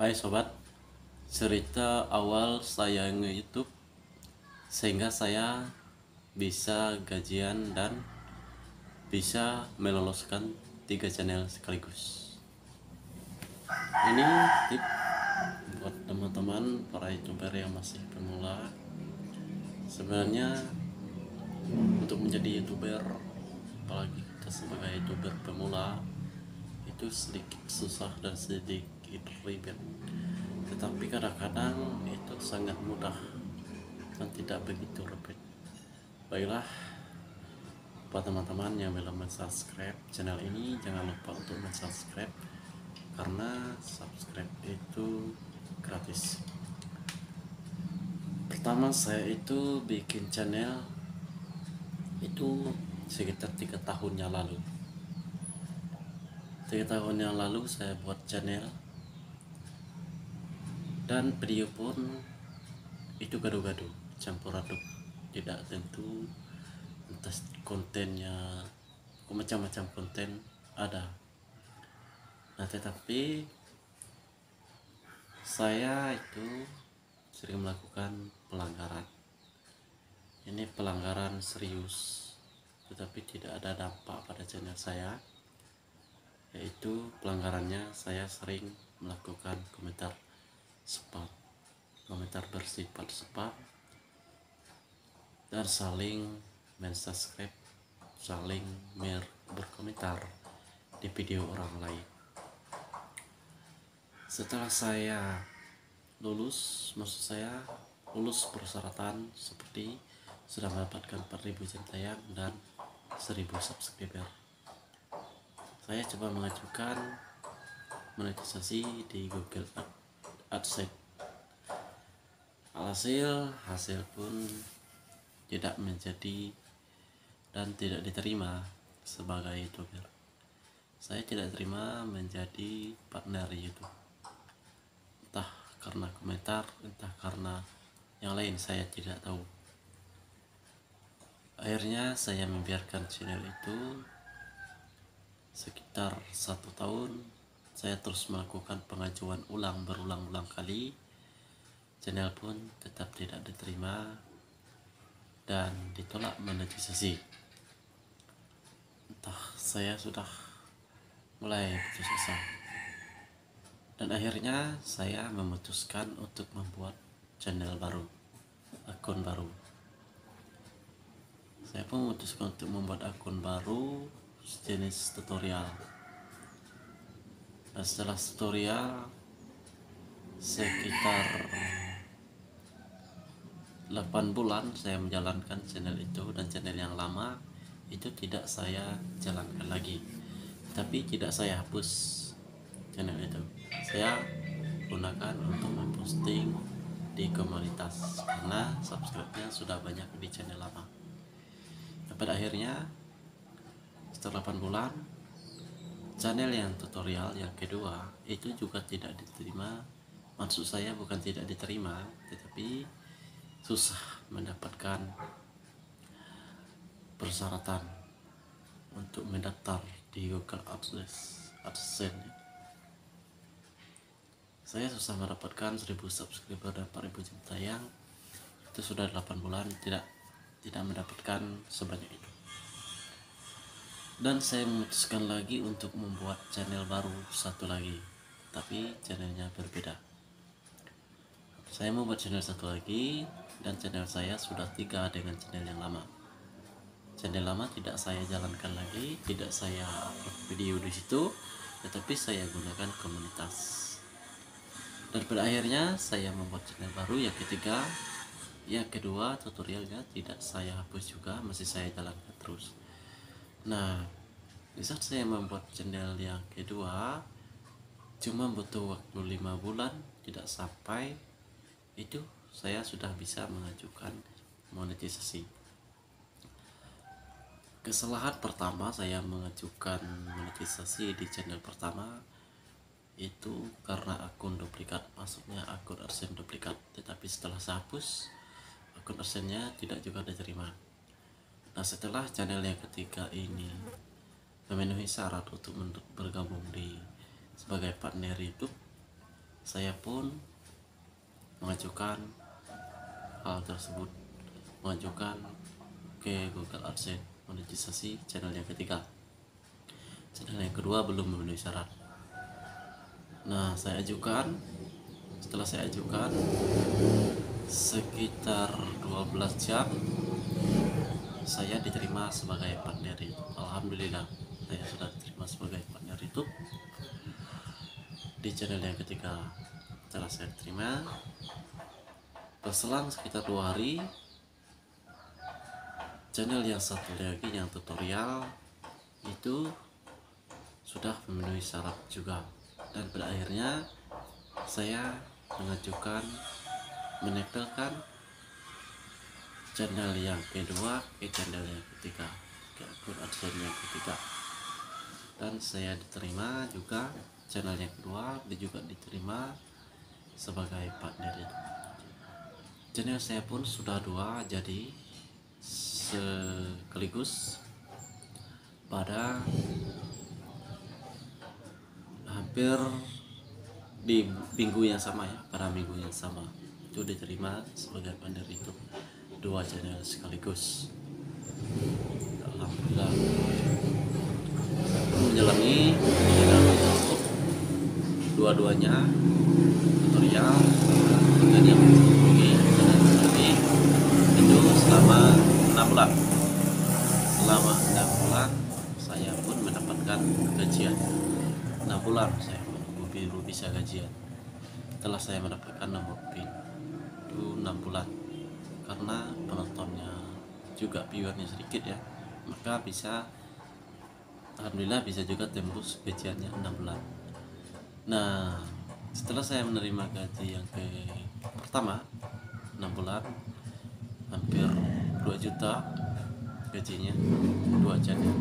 Hai sobat, cerita awal saya nge-YouTube sehingga saya bisa gajian dan bisa meloloskan 3 channel sekaligus. Ini tip buat teman-teman para YouTuber yang masih pemula. Sebenarnya untuk menjadi YouTuber, apalagi kita sebagai YouTuber pemula, itu sedikit susah dan sedikit ribet. Tetapi kadang-kadang itu sangat mudah dan tidak begitu ribet. Baiklah, buat teman-teman yang belum subscribe channel ini, jangan lupa untuk subscribe karena subscribe itu gratis. Pertama saya itu bikin channel itu sekitar 3 tahun yang lalu. 3 tahun yang lalu saya buat channel dan video pun itu gado-gado, campur aduk, tidak tentu, entah kontennya macam-macam konten ada. Nah, tetapi saya itu sering melakukan pelanggaran. Ini pelanggaran serius, tetapi tidak ada dampak pada channel saya. Yaitu pelanggarannya saya sering melakukan komentar spam, komentar bersifat spam, dan saling mensubscribe, saling berkomentar di video orang lain. Setelah saya lulus persyaratan seperti sudah mendapatkan 4.000 jam tayang dan 1.000 subscriber, saya coba mengajukan monetisasi di Google AdSense. Hasil pun tidak menjadi dan tidak diterima sebagai YouTuber. Saya tidak terima menjadi partner YouTube, entah karena komentar, entah karena yang lain, saya tidak tahu. Akhirnya saya membiarkan channel itu sekitar 1 tahun. Saya terus melakukan pengajuan berulang-ulang kali. Channel pun tetap tidak diterima dan ditolak monetisasi. Entah saya sudah mulai putus asa. Dan akhirnya saya memutuskan untuk membuat channel baru, akun baru. Saya pun memutuskan untuk membuat akun baru sejenis tutorial. Dan setelah tutorial sekitar 8 bulan saya menjalankan channel itu, dan channel yang lama itu tidak saya jalankan lagi, tapi tidak saya hapus channel itu. Saya gunakan untuk memposting di komunitas karena subscribe-nya sudah banyak di channel lama. Dan pada akhirnya setelah 8 bulan, channel yang tutorial yang kedua itu juga tidak diterima. Maksud saya bukan tidak diterima, tetapi susah mendapatkan persyaratan untuk mendaftar di Google AdSense. Saya susah mendapatkan 1.000 subscriber dan 4.000 jam tayang. Itu sudah 8 bulan tidak mendapatkan sebanyak itu. Dan saya memutuskan lagi untuk membuat channel baru satu lagi, tapi channelnya berbeda. Saya membuat channel satu lagi, dan channel saya sudah 3 dengan channel yang lama. Channel lama tidak saya jalankan lagi, tidak saya upload video di situ, tetapi saya gunakan komunitas. Dan pada akhirnya saya membuat channel baru yang ketiga. Yang kedua tutorialnya tidak saya hapus juga, masih saya jalankan terus. Nah, di saat saya membuat channel yang kedua, cuma butuh waktu 5 bulan, tidak sampai itu saya sudah bisa mengajukan monetisasi. Kesalahan pertama saya mengajukan monetisasi di channel pertama itu karena akun duplikat, masuknya akun AdSense duplikat. Tetapi setelah saya hapus, akun AdSense-nya tidak juga diterima. Nah, setelah channel yang ketiga ini memenuhi syarat untuk bergabung sebagai partner YouTube, saya pun mengajukan hal tersebut, mengajukan ke Google AdSense monetisasi channel yang ketiga. Channel yang kedua belum memenuhi syarat. Nah, saya ajukan. Setelah saya ajukan sekitar 12 jam, saya diterima sebagai partner YouTube. Alhamdulillah, saya sudah diterima sebagai partner YouTube di channel yang ketiga. Setelah saya terima, berselang sekitar 2 hari, channel yang satu lagi yang tutorial itu sudah memenuhi syarat juga, dan pada akhirnya saya menempelkan channel yang kedua ke channel yang ketiga, ke akun AdSense yang ketiga, dan saya diterima juga. Channel yang kedua juga diterima sebagai partner itu. Channel saya pun sudah 2 jadi sekaligus pada hampir di minggu yang sama ya, pada minggu yang sama itu diterima sebagai partner itu 2 channel sekaligus. Alhamdulillah, menjalani channel YouTube dua-duanya tutorial dan yang lagi itu selama 6 bulan. Selama 6 bulan saya pun mendapatkan gajian. 6 bulan saya baru bisa gajian. Setelah saya mendapatkan nomor PIN itu 6 bulan, karena penontonnya juga viewernya sedikit ya, maka bisa, alhamdulillah bisa juga tembus gajiannya 6 bulan. Nah, setelah saya menerima gaji yang pertama 6 bulan, hampir 2 juta gajinya, 2 channel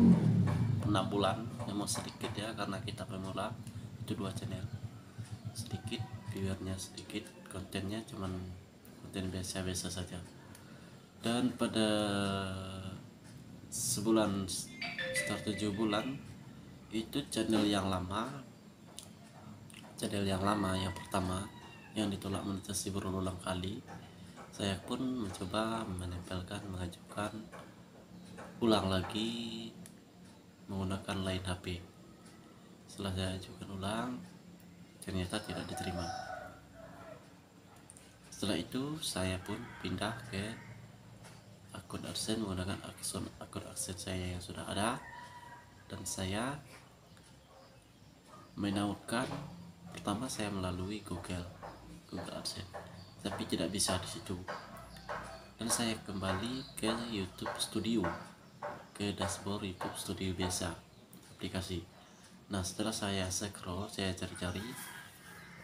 6 bulan. Memang sedikit ya, karena kita pemula, itu 2 channel sedikit, viewernya sedikit, kontennya cuman konten biasa-biasa saja. Dan pada sebulan, sekitar 7 bulan, itu channel yang lama yang pertama yang ditolak monetisasi berulang kali, saya pun mencoba mengajukan ulang lagi menggunakan lain HP. Setelah saya ajukan ulang, ternyata tidak diterima. Setelah itu saya pun pindah ke akun AdSense menggunakan akun AdSense saya yang sudah ada, dan saya menautkan. Pertama saya melalui Google AdSense, tapi tidak bisa di situ, dan saya kembali ke YouTube Studio, ke dashboard YouTube Studio biasa, aplikasi. Nah, setelah saya scroll, saya cari-cari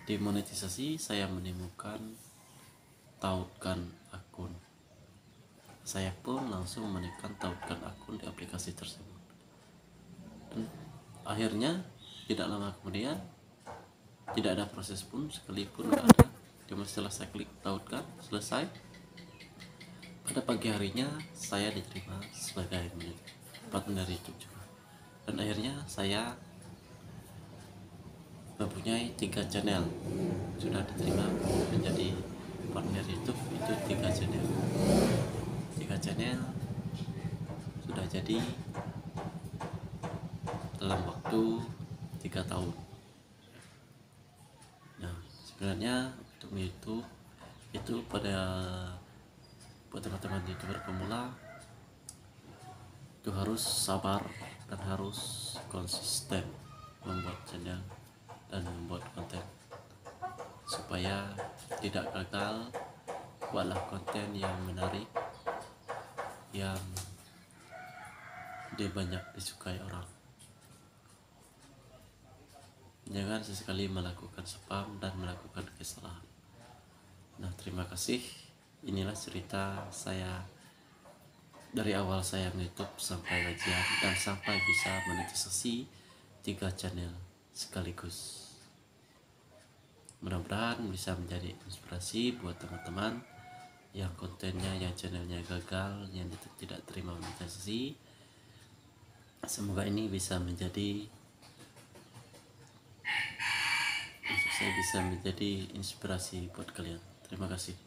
demonetisasi, saya menemukan tautkan akun. Saya pun langsung menekan tautkan akun di aplikasi tersebut, dan akhirnya tidak lama kemudian, tidak ada proses pun sekalipun, tidak ada. Cuma setelah saya klik tautkan, selesai, pada pagi harinya saya diterima sebagai partner YouTube juga. Dan akhirnya saya mempunyai 3 channel, sudah diterima menjadi partner YouTube. Itu 3 channel sudah jadi dalam waktu 3 tahun. Nah, sebenarnya untuk YouTube itu buat teman-teman YouTuber pemula itu harus sabar dan harus konsisten membuat channel dan membuat konten, supaya tidak gagal. Buatlah konten yang menarik, yang banyak disukai orang. Jangan sesekali melakukan spam dan melakukan kesalahan. Nah, terima kasih. Inilah cerita saya dari awal saya YouTube sampai gajian dan sampai bisa monetisasi 3 channel sekaligus. Mudah-mudahan bisa menjadi inspirasi buat teman-teman yang kontennya, yang channelnya gagal, yang tidak terima monetisasi. Semoga ini bisa menjadi saya bisa menjadi inspirasi buat kalian. Terima kasih.